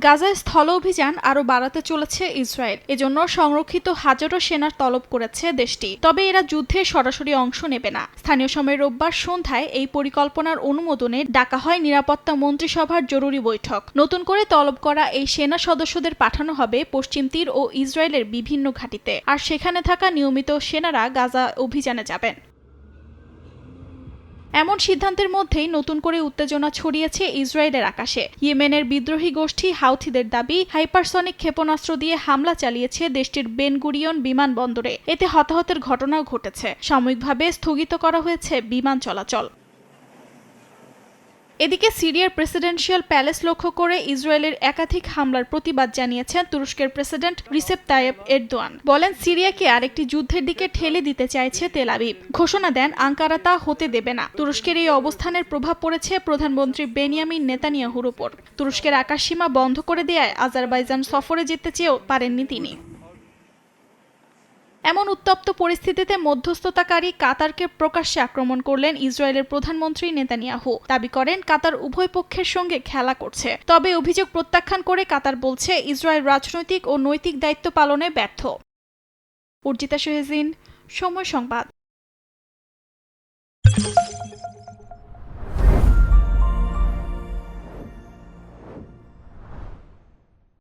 গাজায় স্থল অভিযান আরও বাড়াতে চলেছে ইসরায়েল। এজন্য সংরক্ষিত হাজারো সেনার তলব করেছে দেশটি। তবে এরা যুদ্ধে সরাসরি অংশ নেবে না। স্থানীয় সময় রোববার সন্ধ্যায় এই পরিকল্পনার অনুমোদনে ডাকা হয় নিরাপত্তা মন্ত্রিসভার জরুরি বৈঠক। নতুন করে তলব করা এই সেনা সদস্যদের পাঠানো হবে পশ্চিম তীর ও ইসরায়েলের বিভিন্ন ঘাঁটিতে, আর সেখানে থাকা নিয়মিত সেনারা গাজা অভিযানে যাবেন। এমন সিদ্ধান্তের মধ্যেই নতুন করে উত্তেজনা ছড়িয়েছে ইসরায়েলের আকাশে। ইয়েমেনের বিদ্রোহী গোষ্ঠী হাউথিদের দাবি, হাইপারসনিক ক্ষেপণাস্ত্র দিয়ে হামলা চালিয়েছে দেশটির বেন গুরিয়ন বিমানবন্দরে। এতে হতাহতের ঘটনাও ঘটেছে। সাময়িকভাবে স্থগিত করা হয়েছে বিমান চলাচল। এদিকে সিরিয়ার প্রেসিডেন্সিয়াল প্যালেস লক্ষ্য করে ইসরায়েলের একাধিক হামলার প্রতিবাদ জানিয়েছেন তুরস্কের প্রেসিডেন্ট রিসেপ তাইয়েপ এরদোয়ান। বলেন, সিরিয়াকে আরেকটি যুদ্ধের দিকে ঠেলে দিতে চাইছে তেল আবিব। ঘোষণা দেন আঙ্কারা তা হতে দেবে না। তুরস্কের এই অবস্থানের প্রভাব পড়েছে প্রধানমন্ত্রী বেনিয়ামিন নেতানিয়াহুর উপর। তুরস্কের আকাশসীমা বন্ধ করে দেয়ায় আজারবাইজান সফরে যেতে চেয়েও পারেননি তিনি। এমন উত্তপ্ত পরিস্থিতিতে মধ্যস্থতাকারী কাতারকে প্রকাশ্যে আক্রমণ করলেন ইসরায়েলের প্রধানমন্ত্রী নেতানিয়াহু। দাবি করেন কাতার উভয় পক্ষের সঙ্গে খেলা করছে। তবে অভিযোগ প্রত্যাখ্যান করে কাতার বলছে ইসরায়েল রাজনৈতিক ও নৈতিক দায়িত্ব পালনে ব্যর্থ। অর্জিতা শহীন, সময় সংবাদ।